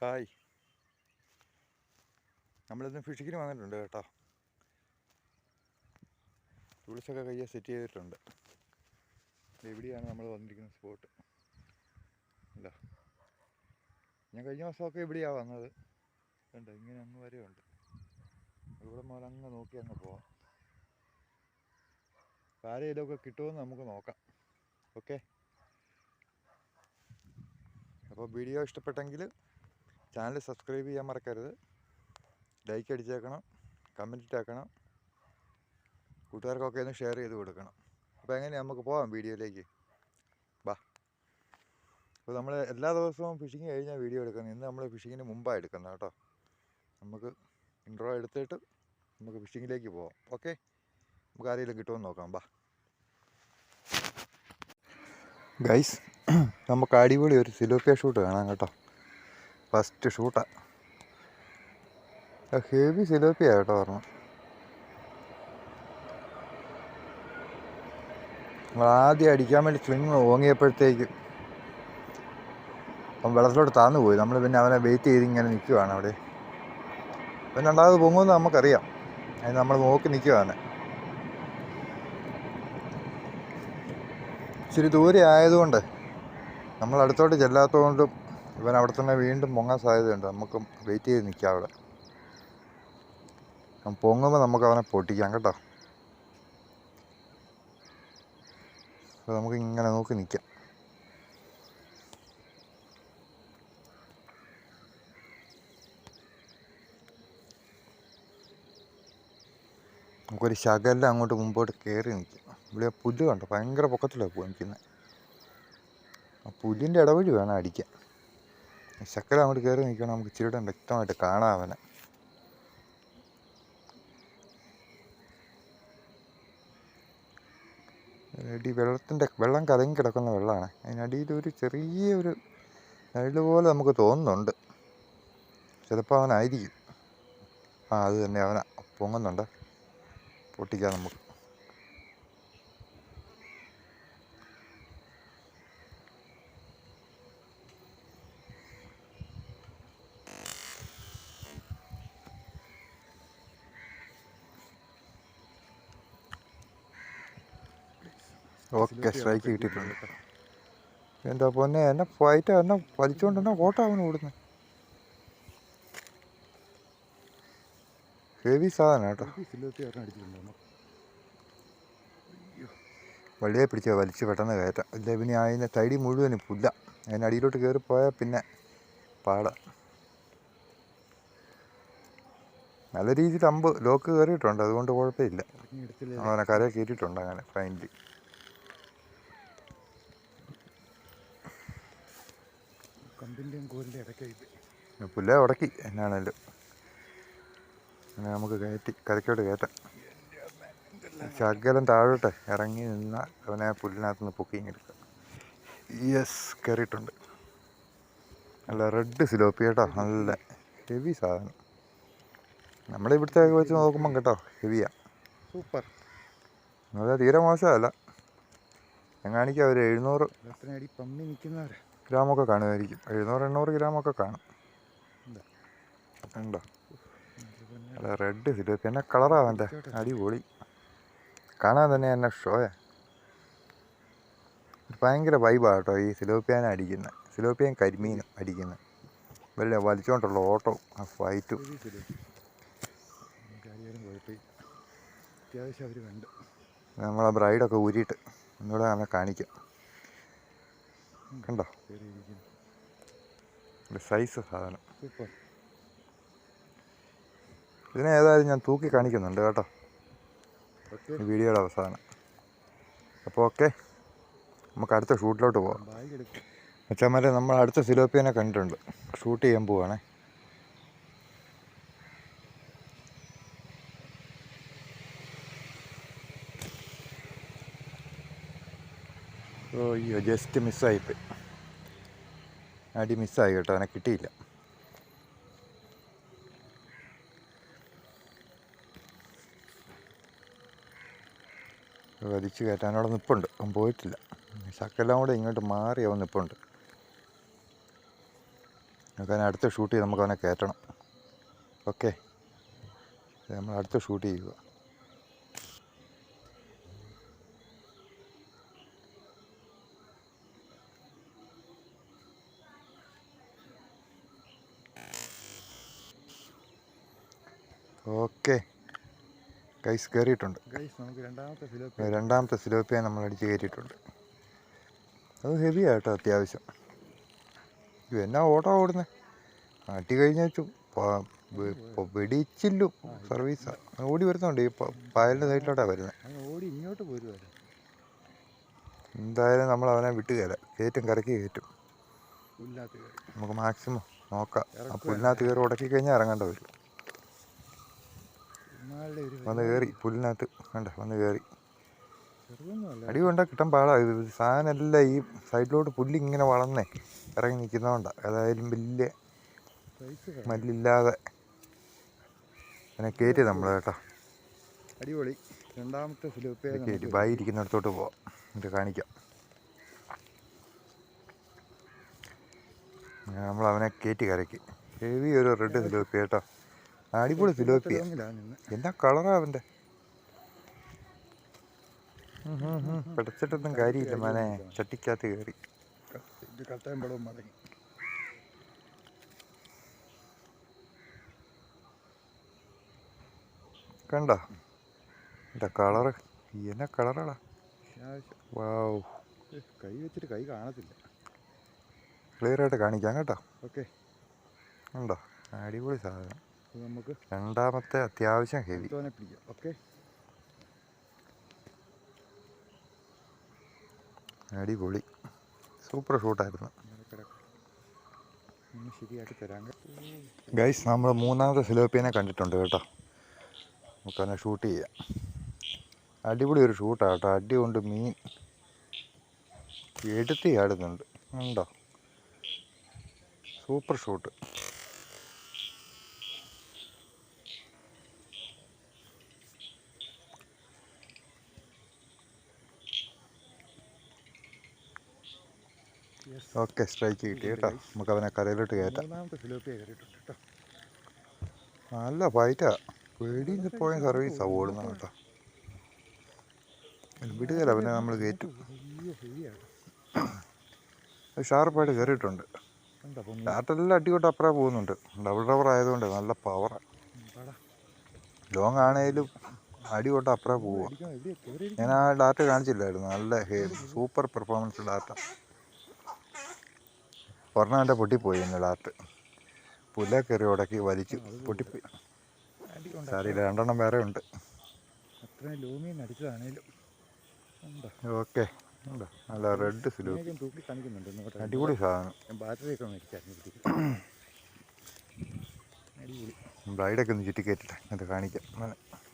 Hi, നമ്മളിന്ന് ഫിഷിങ്ങിന് വന്നിട്ടുണ്ട് കേട്ടോ. ടൂൾസൊക്കെ കയ്യെ സെറ്റ് ചെയ്തിട്ടുണ്ട്. എവിടെയാണ് നമ്മൾ വന്നിരിക്കുന്ന സ്പോട്ട്? ഇല്ല, ഞാൻ കഴിഞ്ഞ മാസമൊക്കെ ഇവിടെയാണ് വന്നത്. ഉണ്ട്, ഇങ്ങനെ അങ്ങ് വരെ ഉണ്ട്. ഇവിടെ മുതൽ അങ്ങ് നോക്കി അങ്ങ് പോവാം. ആരെയിലൊക്കെ കിട്ടുമെന്ന് നമുക്ക് നോക്കാം. ഓക്കെ, അപ്പോൾ വീഡിയോ ഇഷ്ടപ്പെട്ടെങ്കിൽ ചാനൽ സബ്സ്ക്രൈബ് ചെയ്യാൻ മറക്കരുത്. ലൈക്ക് അടിച്ചേക്കണം, കമൻറ്റ് ഇട്ടേക്കണം, കൂട്ടുകാർക്കൊക്കെ ഒന്ന് ഷെയർ ചെയ്ത് കൊടുക്കണം. അപ്പോൾ എങ്ങനെ നമുക്ക് പോകാം വീഡിയോയിലേക്ക്? ബാ. അപ്പോൾ നമ്മൾ എല്ലാ ദിവസവും ഫിഷിങ് കഴിഞ്ഞാൽ വീഡിയോ എടുക്കുന്നത്. ഇന്ന് നമ്മൾ ഫിഷിങ്ങിന് മുമ്പാണ് എടുക്കുന്നത് കേട്ടോ. നമുക്ക് ഇൻട്രോ എടുത്തിട്ട് നമുക്ക് ഫിഷിങ്ങിലേക്ക് പോകാം. ഓക്കെ, നമുക്ക് ആരെങ്കിലും കിട്ടുമെന്ന് നോക്കാം. ബാ ഗൈസ്, നമുക്ക് അടിപൊളി ഒരു സിലോപ്പിയ ഷൂട്ട് കാണാം കേട്ടോ. ഫസ്റ്റ് ഷൂട്ടാണ്. ഹെവി സിലോപ്പിയ കേട്ടോ പറഞ്ഞു. നമ്മൾ ആദ്യം അടിക്കാൻ വേണ്ടി സ്വിങ് ഓങ്ങിയപ്പോഴത്തേക്ക് അവൻ വെള്ളത്തിലോട്ട് താന്നു പോയി. നമ്മൾ പിന്നെ അവനെ വെയിറ്റ് ചെയ്ത് ഇങ്ങനെ നിൽക്കുവാണ് അവിടെ. പിന്നെ രണ്ടാമത് പൊങ്ങുമെന്ന് നമുക്കറിയാം. അതിന് നമ്മൾ നോക്കി നിൽക്കുവാണ്. ഇച്ചിരി ദൂരെ ആയതുകൊണ്ട് നമ്മൾ അടുത്തോട്ട് ചെല്ലാത്തതുകൊണ്ടും ഇവൻ അവിടെ തന്നെ വീണ്ടും പൊങ്ങാൻ സാധ്യതയുണ്ട്. നമുക്ക് വെയിറ്റ് ചെയ്ത് നിൽക്കാം അവിടെ. പൊങ്ങുമ്പോൾ നമുക്ക് അവനെ പൊട്ടിക്കാം കേട്ടോ. അപ്പോൾ നമുക്ക് ഇങ്ങനെ നോക്കി നിൽക്കാം. നമുക്കൊരു ശകലം അങ്ങോട്ട് മുമ്പോട്ട് കയറി നിൽക്കാം. ഇവിടെ പുല്ല് കണ്ടോ, ഭയങ്കര പൊക്കത്തിലാണ് പോയി നിൽക്കുന്നത്. ആ പുല്ലിൻ്റെ ഇടവഴി വേണം അടിക്കാൻ. ശകലം അങ്ങോട്ട് കയറി നിൽക്കണം, നമുക്ക് ഇച്ചിരിയുടെ വ്യക്തമായിട്ട് കാണാം അവനെ. വെള്ളം കലങ്ങി കിടക്കുന്ന വെള്ളമാണ്. അതിനടിയിലൊരു ചെറിയൊരു നിഴല് പോലെ നമുക്ക് തോന്നുന്നുണ്ട്. ചിലപ്പോൾ അവനായിരിക്കും. അത് തന്നെ, അവനാ പൊങ്ങുന്നുണ്ട്. പൊട്ടിക്കാം നമുക്ക്. ഓക്കെ, സ്ട്രൈക്ക് കിട്ടിയിട്ടുണ്ട്. എന്താ പൊന്നെ, എന്നെ ഫൈറ്റ് എന്നെ വലിച്ചുകൊണ്ട് തന്നെ ഫോട്ടോ അവന് ഓടുന്നത്. ഹെവി സാധനം കേട്ടോ. വള്ളിയെ പിടിച്ചാൽ വലിച്ച് പെട്ടെന്ന് കയറ്റാം. ഇല്ല പിന്നെ അതിൻ്റെ തടി മുഴുവനും പുല്ല. അതിനടിയിലോട്ട് കയറിപ്പോയാൽ പിന്നെ പാട. നല്ല രീതിയിൽ അമ്പ് ലോക്ക് കയറിയിട്ടുണ്ട്, അതുകൊണ്ട് കുഴപ്പമില്ല. അവനെ കരയെ കയറ്റിയിട്ടുണ്ട് അങ്ങനെ ഫൈനലി. പുല്ല ഉടക്കി എന്നാണല്ലോ. അങ്ങനെ നമുക്ക് കരയ്ക്കോട്ട് കയറ്റാം. ശകലം താഴോട്ട് ഇറങ്ങി നിന്നാൽ അവനെ പുല്ലിനകത്തുനിന്ന് പൊക്കിങ്ങെടുക്കാം. യെസ്, കയറിയിട്ടുണ്ട്. നല്ല റെഡ് സിലോപ്പി കേട്ടോ. നല്ല ഹെവി സാധനം. നമ്മുടെ ഇവിടുത്തെ വെച്ച് നോക്കുമ്പം കേട്ടോ ഹെവിയാണ്. സൂപ്പർ. അതായത് തീരെ മോശമല്ല. ഞാൻ കാണിക്കാം. ഒരു 700 ഗ്രാമൊക്കെ കാണുമായിരിക്കും. 700-800 ഗ്രാമൊക്കെ കാണും. ഉണ്ടോ? അല്ല, റെഡ് സിലോപ്പി. എന്നാ കളറാണ് അവൻ്റെ, അടിപൊളി. കാണാൻ തന്നെ എന്നെ ഷോയാ. ഭയങ്കര വൈബാണ് കേട്ടോ ഈ സിലോപ്പിയാനെ അടിക്കുന്നത്. സിലോപ്പിയൻ കരിമീനും അടിക്കുന്നത്. വലിയ വലിച്ചുകൊണ്ടുള്ള ഓട്ടോ, ആ ഫൈറ്റും. അത്യാവശ്യം അവർ കണ്ട് നമ്മളെ ബ്രൈഡൊക്കെ ഊരിയിട്ട് ഒന്നുകൂടെ അവനെ കാണിക്കാം. കണ്ടോ സൈസ് സാധനം. സൂപ്പർ. ഇതിനെ ഏതായാലും ഞാൻ തൂക്കി കാണിക്കുന്നുണ്ട് കേട്ടോ ഈ വീഡിയോയുടെ അവസാനം. അപ്പോൾ ഓക്കെ, നമുക്ക് അടുത്ത ഷൂട്ടിലോട്ട് പോകാം. മച്ചാന്മാരെ, നമ്മൾ അടുത്ത സിലോപ്പിയനെ കണ്ടിട്ടുണ്ട്. ഷൂട്ട് ചെയ്യാൻ പോവുകയാണേ. അയ്യോ, ജസ്റ്റ് മിസ്സായിപ്പോയി. അടി മിസ്സായി കേട്ടോ, അവനെ കിട്ടിയില്ല. വലിച്ചു കയറ്റാനോടെ നിൽപ്പുണ്ട്. അവൻ പോയിട്ടില്ല. ശക്കെല്ലാം കൂടെ ഇങ്ങോട്ട് മാറി അവൻ നിൽപ്പുണ്ട്. നമുക്ക് അതിനെ അടുത്ത ഷൂട്ട് ചെയ്ത് നമുക്ക് അവനെ കയറ്റണം. ഓക്കെ, നമ്മൾ അടുത്ത ഷൂട്ട് ചെയ്യുക. ഓക്കെ ഗൈസ്, കയറിയിട്ടുണ്ട്. നമുക്ക് രണ്ടാമത്തെ സിലോപ്പിയെ നമ്മൾ അടിച്ച് കയറ്റിയിട്ടുണ്ട്. അത് ഹെവിയാണ് കേട്ടോ അത്യാവശ്യം. എന്നാ ഓട്ടം ഓടുന്നത്, അടി കഴിഞ്ഞ വെടിച്ചില്ലു സർവീസാണ്. ഓടി വരുന്നുണ്ട്, ഈ പായലിൻ്റെ സൈഡിലോട്ടാണ് വരുന്നത്. ഓടി ഇങ്ങോട്ട് പോരുവായിരുന്നു. എന്തായാലും നമ്മൾ അവനെ വിട്ട് കയറ്റും, കരക്കി കയറ്റും. പുല്ലിനകത്ത് കയറി നമുക്ക് മാക്സിമം നോക്കാം. ആ പുല്ലിനകത്ത് കയറി ഉടക്കി കഴിഞ്ഞാൽ ഇറങ്ങേണ്ട വരും. വന്ന് കയറി പുല്ലിനകത്ത്, വേണ്ട വന്ന് കയറി. അടി കൊണ്ടാൽ കിട്ടാൻ പാടാ. ഇത് സാധനമല്ല, ഈ സൈഡിലോട്ട് പുല്ലിങ്ങനെ വളർന്നേ ഇറങ്ങി നിൽക്കുന്നതുകൊണ്ടാണ്. ഏതായാലും വലിയ മല്ലില്ലാതെ അങ്ങനെ കയറ്റി നമ്മൾ കേട്ടോ. അടിപൊളി. രണ്ടാമത്തെ സിലോപ്പിയ കയറ്റി ബായി ഇരിക്കുന്നിടത്തോട്ട് പോവാം, എന്നിട്ട് കാണിക്കാം. നമ്മൾ അവനെ കയറ്റി കരക്കി. ഹെവി ഒരു റെഡ് സിലോപ്പിയ കേട്ടോ, അടിപൊളി സിലോപ്പിയ. എന്നാ കളറാ അവൻ്റെ. പിടച്ചിട്ടൊന്നും കാര്യമില്ല മോനെ, ചട്ടിക്കകത്ത് കയറി. കണ്ടോ എന്താ കളറ്, എന്നാ കളറാടാ. വാവ്, കൈ വെച്ചിട്ട് കൈ കാണത്തില്ല. ക്ലിയർ ആയിട്ട് കാണിക്കാം കേട്ടോ. ഓക്കെ, ഉണ്ടോ, അടിപൊളി സാധനം. നമുക്ക് രണ്ടാമത്തെ അത്യാവശ്യം ഹെവി. പിടിക്കാം. ഓക്കെ, അടിപൊളി, സൂപ്പർ ഷൂട്ടായിരുന്നു. ശരിയാക്കി തരാം ഗൈസ്. നമ്മൾ മൂന്നാമത്തെ സിലോപ്പിയനെ കണ്ടിട്ടുണ്ട് കേട്ടോ. നമുക്കതിനെ ഷൂട്ട് ചെയ്യാം. അടിപൊളി ഒരു ഷൂട്ടാണ് കേട്ടോ. അടി കൊണ്ട് മീൻ എടുത്ത് ചാടുന്നുണ്ട്, ഉണ്ടോ, സൂപ്പർ ഷൂട്ട്. ഓക്കെ, സ്ട്രൈക്ക് കിട്ടി കേട്ടോ. നമുക്ക് അവനെ കരയിലോട്ട് കയറ്റാം. നല്ല ഫൈറ്റാ, പേടിയിൽ പോയ സർവീസാണ് ഓടുന്നത് കേട്ടോ. വിടുകയില്ല അവനെ, നമ്മൾ കയറ്റും. ഷാർപ്പായിട്ട് കയറിയിട്ടുണ്ട്. ഡാറ്റെല്ലാം അടികൊണ്ട് അപ്പുറം പോകുന്നുണ്ട്. ഡബിൾ റബ്ബർ ആയതുകൊണ്ട് നല്ല പവറാണ്. ലോങ് ആണേലും അടി കൊണ്ട് അപ്പുറം പോവുക. ഞാൻ ആ ഡാറ്റ കാണിച്ചില്ലായിരുന്നു, നല്ല സൂപ്പർ പെർഫോമൻസ് ഡാറ്റ. ഒരെണ്ണം എൻ്റെ പൊട്ടിപ്പോയി ഇന്ന് ഡാറ്റ്. പുല്ല കയറി ഉടക്കി വലിച്ചു പൊട്ടിപ്പോയി. സാരിയില്ല, രണ്ടെണ്ണം വേറെ ഉണ്ട്. ഓക്കെ, നല്ല റെഡ് സിലോപ്പി, അടിപൊളി സാധനം. ബ്ലൈഡൊക്കെ ഒന്ന് ചുറ്റി കയറ്റിട്ടെ, എന്നിട്ട് കാണിക്കാം.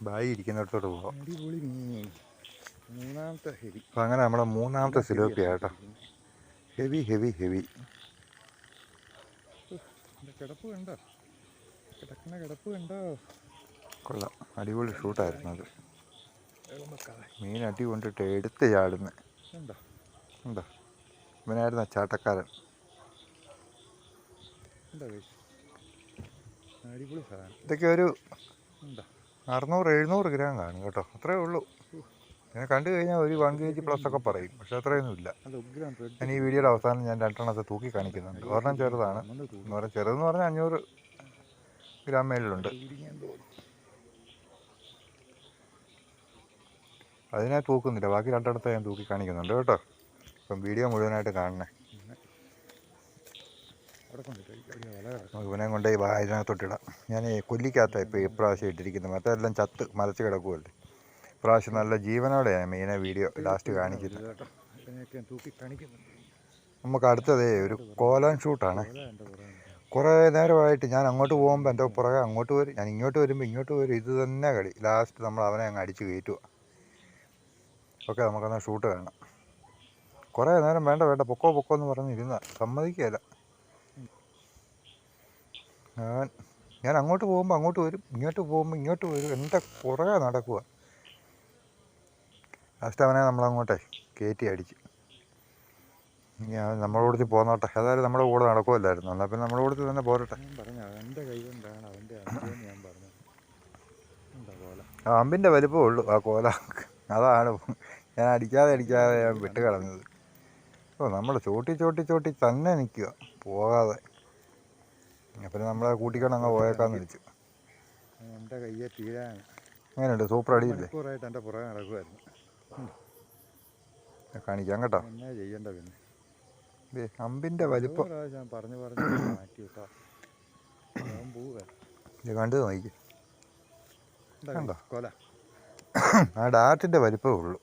ബായി ഇരിക്കുന്നിടത്തോട്ട് പോകാം. അപ്പം അങ്ങനെ നമ്മുടെ മൂന്നാമത്തെ സിലോപ്പിയാണ് കേട്ടോ. Heavy heavy heavy. കിടപ്പ് കണ്ടോ, കിടക്കുന്ന കിടപ്പ് കണ്ടോ. കൊള്ളാം, അടിപൊളി ഷൂട്ടായിരുന്നു അത്. മീൻ അടി കൊണ്ടിട്ട് എടുത്ത് ചാടുന്നത് ഉണ്ടോ. ഇവനായിരുന്നു ചാട്ടക്കാരൻ. അടിപൊളി സാധനം. ഇതൊക്കെ ഒരു 600-700 ഗ്രാം കാണും കേട്ടോ, അത്രേ ഉള്ളൂ. ഇങ്ങനെ കണ്ടു കഴിഞ്ഞാൽ ഒരു 1 kg പ്ലസ് ഒക്കെ പറയും, പക്ഷെ അത്രയൊന്നും ഇല്ല. ഞാൻ ഈ വീഡിയോയുടെ അവസാനം ഞാൻ 2 എണ്ണത്തെ തൂക്കി കാണിക്കുന്നുണ്ട്. ഒരെണ്ണം ചെറുതാണ്, എന്ന് പറഞ്ഞാൽ ചെറുതെന്ന് പറഞ്ഞാൽ 500 ഗ്രാം മേളിലുണ്ട്. അതിനെ തൂക്കുന്നില്ല, ബാക്കി 2 എണ്ണത്തെ ഞാൻ തൂക്കി കാണിക്കുന്നുണ്ട് കേട്ടോ. അപ്പം വീഡിയോ മുഴുവനായിട്ട് കാണണേ. ഇവനെ കൊണ്ടേ ഇതിനകത്തോട്ടിടാം. ഞാൻ കൊല്ലിക്കകത്താണ് ഇപ്പോൾ ഇപ്രാവശ്യം ഇട്ടിരിക്കുന്നത്. മറ്റെല്ലാം ചത്ത് മലച്ച് കിടക്കുമല്ലേ. ഇപ്രാവശ്യം നല്ല ജീവനോടെയാണ് മീനെ വീഡിയോ ലാസ്റ്റ് കാണിക്കുന്നത്. നമുക്ക് അടുത്തതേ ഒരു കോലൻ ഷൂട്ടാണ്. കുറേ നേരമായിട്ട് ഞാൻ അങ്ങോട്ട് പോകുമ്പോൾ എൻ്റെ പുറകെ അങ്ങോട്ട് വരും, ഞാൻ ഇങ്ങോട്ട് വരുമ്പോൾ ഇങ്ങോട്ട് വരും. ഇത് തന്നെ കളി. ലാസ്റ്റ് നമ്മൾ അവനെ അങ്ങ് അടിച്ച് കയറ്റുക. ഓക്കെ, നമുക്കെന്നാൽ ഷൂട്ട് കാണാം. കുറേ നേരം വേണ്ട പൊക്കോ എന്ന് പറഞ്ഞിരുന്ന സമ്മതിക്കുകയില്ല. ഞാൻ അങ്ങോട്ട് പോകുമ്പോൾ അങ്ങോട്ട് വരും, ഇങ്ങോട്ട് പോകുമ്പോൾ ഇങ്ങോട്ട് വരും. എൻ്റെ പുറകെ നടക്കുക. ലാസ്റ്റ് അവനെ നമ്മളങ്ങോട്ടേ കയറ്റി അടിച്ച്. ഞാൻ നമ്മുടെ കൂട്ടത്തിൽ പോന്നോട്ടെ. ഏതായാലും നമ്മുടെ കൂടെ നടക്കുമല്ലായിരുന്നു. എന്നാൽ പിന്നെ നമ്മുടെ കൂട്ടത്തിൽ തന്നെ പോരട്ടെ. ഞാൻ പറഞ്ഞ എൻ്റെ കൈ കൊണ്ടാണ് അവൻ്റെ അഞ്ചെന്ന് ഞാൻ പറഞ്ഞത്. എന്താ കോല ആ അമ്പിൻ്റെ വലിപ്പമേ ഉള്ളൂ ആ കോല. അതാണ് ഞാൻ അടിക്കാതെ ഞാൻ വിട്ട് കളഞ്ഞത്. ഓ നമ്മൾ ചോട്ടി തന്നെ നിൽക്കുക പോകാതെ. പിന്നെ നമ്മളെ കൂട്ടിക്കൊണ്ട് അങ്ങ് പോയേക്കാന്ന് വെച്ചു. എൻ്റെ കയ്യെ തീരാണ്. അങ്ങനെയുണ്ട്, സൂപ്പർ അടിയില്ലേ? മണിക്കൂറായിട്ട് എൻ്റെ പുറകെ നടക്കുമായിരുന്നു. കാണിക്കാം കേട്ടോ. എന്നാ ചെയ്യണ്ട പിന്നെ. അമ്പിൻ്റെ വലിപ്പം പ്രാവശ്യം പറഞ്ഞു മാറ്റി കേട്ടോ. ഞാൻ പോവുക ഇത് കണ്ടു നോക്കി. കണ്ടോ കൊല ആ ഡാർട്ടിൻ്റെ വലിപ്പമേ ഉള്ളൂ.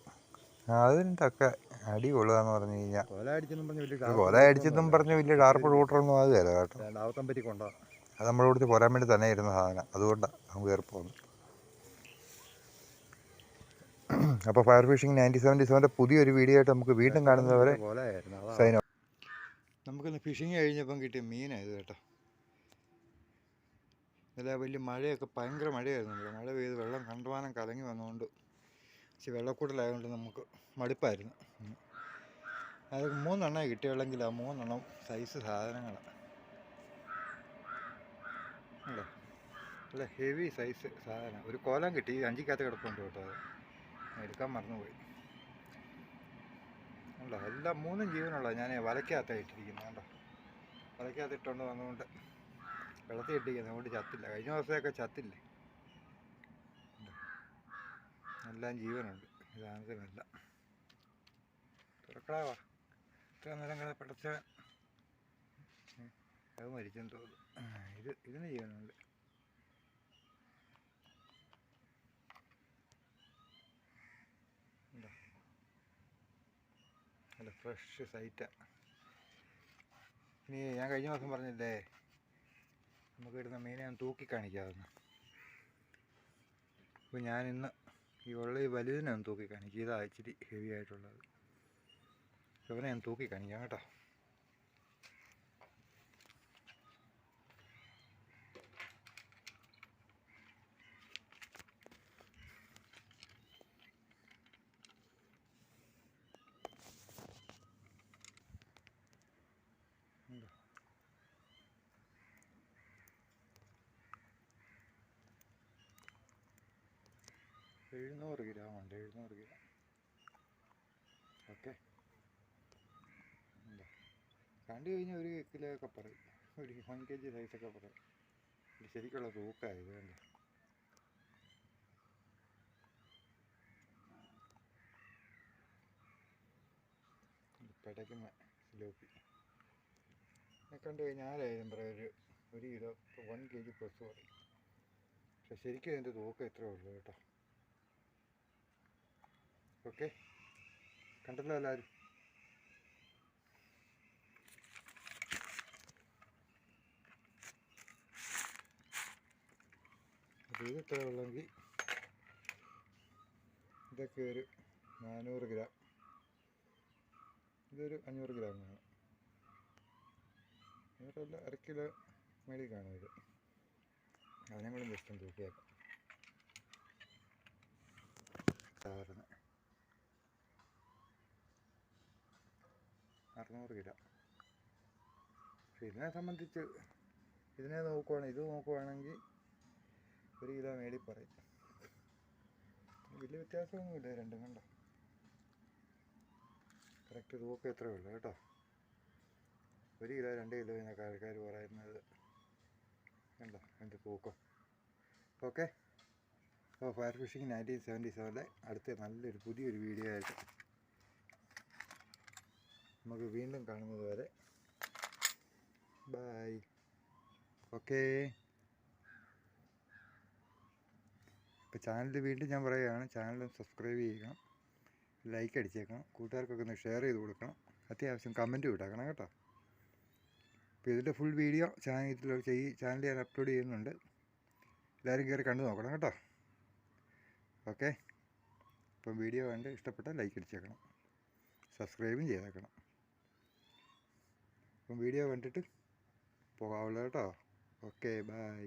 അതിൻ്റെ ഒക്കെ അടി കൊള്ളുകയെന്ന് പറഞ്ഞു കഴിഞ്ഞാൽ കൊല അടിച്ചെന്നും പറഞ്ഞ് വലിയ ഡാർക്ക് ഷൂട്ടറൊന്നും ആകുകയല്ല കേട്ടോ. ഡാവത്തമ്പരി കൊണ്ടോ അത് നമ്മുടെ കൂട്ടത്തിൽ പോരാൻ വേണ്ടി തന്നെ ഇരുന്ന സാധനം. അതുകൊണ്ടാണ് നമുക്ക് കയറി പോകുന്നത്. അപ്പോൾ ഫയർ ഫിഷിംഗ് 1977 പുതിയൊരു വീഡിയോ ആയിട്ട് നമുക്ക് വീണ്ടും കാണുന്നവരെ സൈൻ ഓഫ്. നമുക്കിന്ന് ഫിഷിങ് കഴിഞ്ഞപ്പം കിട്ടിയ മീനായത് കേട്ടോ. ഇന്നലെ വലിയ മഴയൊക്കെ, ഭയങ്കര മഴയായിരുന്നു. മഴ പെയ്ത് വെള്ളം കണ്ടമാനം കലങ്ങി വന്നുകൊണ്ട് പക്ഷേ വെള്ളക്കൂടലായതുകൊണ്ട് നമുക്ക് മടുപ്പായിരുന്നു. അത് 3 എണ്ണ കിട്ടിയുള്ളെങ്കിൽ ആ 3 എണ്ണം സൈസ് സാധനങ്ങളാണ്. അല്ലേ അല്ല ഹെവി സൈസ് സാധനം. ഒരു കോലം കിട്ടി, 5-കകത്ത് കിടപ്പുണ്ട് കേട്ടോ. അത് എടുക്കാൻ മറന്നുപോയി. ഉണ്ടോ എല്ലാം 3 ജീവനുള്ള. ഞാൻ വലയ്ക്കകത്താണ് ഇട്ടിരിക്കുന്നത് കേട്ടോ. വലയ്ക്കകത്ത് ഇട്ടുകൊണ്ട് വന്നുകൊണ്ട് വെള്ളത്തിൽ ഇട്ടിരിക്കുന്നത് അതുകൊണ്ട് ചത്തില്ല. കഴിഞ്ഞ ദിവസമൊക്കെ ചത്തില്ലേ. എല്ലാം ജീവനുണ്ട്. ഇതാണെന്നല്ല തുറക്കടാവാ. ഇത്ര നേരം കിടന്ന് പിടച്ച അത് മരിച്ചെന്ന് തോന്നുന്നു. ഇതിന് ജീവനുണ്ട്. നല്ല ഫ്രഷ് സൈറ്റാണ്. ഇനി ഞാൻ കഴിഞ്ഞ ദിവസം പറഞ്ഞില്ലേ നമുക്ക് ഇടുന്ന മീനെ ഞാൻ തൂക്കി കാണിക്കാമെന്ന്. അപ്പോൾ ഞാനിന്ന് ഈ വലുതിനെ ഒന്ന് തൂക്കി കാണിക്കും. ഇതാ ഇച്ചിരി ഹെവി ആയിട്ടുള്ളത്. ഇവനെ ഞാൻ തൂക്കി കാണിക്കാം കേട്ടോ. ഉണ്ട് 700 ഗ്രാം ഉണ്ട്. 700 ഗ്രാം. ഓക്കെ. എന്താ കണ്ടു കഴിഞ്ഞാൽ 1 കിലോ ഒക്കെ പറയും. ഒരു 1 kg സൈസൊക്കെ പറയും. ശരിക്കുള്ള തൂക്കമായത് വേണ്ട. പിടയ്ക്കുന്ന സിലോപ്പി കണ്ടു കഴിഞ്ഞാൽ ആരായാലും പറയും 1 കിലോ 1 kg പ്ലസ് പറയും. പക്ഷെ ശരിക്കും അതിൻ്റെ തൂക്കം ഇത്രേ ഉള്ളൂ കേട്ടോ. ഓക്കെ, കണ്ടല്ലോ എല്ലാവരും. അപ്പോൾ ഇത് ഇത്ര ഉള്ളെങ്കിൽ ഇതൊക്കെ ഒരു 400 ഗ്രാം. ഇതൊരു 500 ഗ്രാം കാണും. 500 1/2 കിലോ മേളിൽ കാണും ഇത്. അതിനെ കൂടെ ജസ്റ്റ് തൂക്കിയേക്കാം. സാധാരണ 600 ഗ്രാം. പക്ഷെ ഇതിനെ സംബന്ധിച്ച് ഇത് നോക്കുവാണെങ്കിൽ 1 കിലോ മേളിൽ പറയും. വലിയ വ്യത്യാസമൊന്നുമില്ല രണ്ടും. കണ്ടോ കറക്റ്റ് തൂക്കം എത്രയേ ഉള്ളൂ കേട്ടോ. 1 കിലോ 2 കിലോ എന്നൊക്കെ ആൾക്കാർ പറയുന്നത് കണ്ടോ എൻ്റെ തൂക്കം. ഓക്കെ. അപ്പോൾ ഫയർ ഫിഷിംഗ് 1977 അടുത്ത നല്ലൊരു പുതിയൊരു വീഡിയോ ആയിട്ട് നമുക്ക് വീണ്ടും കാണുന്നത് വരെ ബൈ. ഓക്കേ. ഇപ്പോൾ ചാനൽ വീണ്ടും ഞാൻ പറയുകയാണ്, ചാനൽ സബ്സ്ക്രൈബ് ചെയ്യണം, ലൈക്ക് അടിച്ചേക്കണം, കൂട്ടുകാർക്കൊക്കെ ഒന്ന് ഷെയർ ചെയ്ത് കൊടുക്കണം, അത്യാവശ്യം കമൻറ്റ് വിട്ടേക്കണം കേട്ടോ. അപ്പോൾ ഇതിൻ്റെ ഫുൾ വീഡിയോ ചാനൽ ഞാൻ അപ്ലോഡ് ചെയ്യുന്നുണ്ട്. എല്ലാവരും കയറി കണ്ടു നോക്കണം കേട്ടോ. ഓക്കെ. അപ്പം വീഡിയോ കണ്ട് ഇഷ്ടപ്പെട്ടാൽ ലൈക്ക് അടിച്ചേക്കണം, സബ്സ്ക്രൈബും ചെയ്തേക്കണം. അപ്പം വീഡിയോ കണ്ടിട്ട് പോകാവുള്ളൂ കേട്ടോ. Okay, by.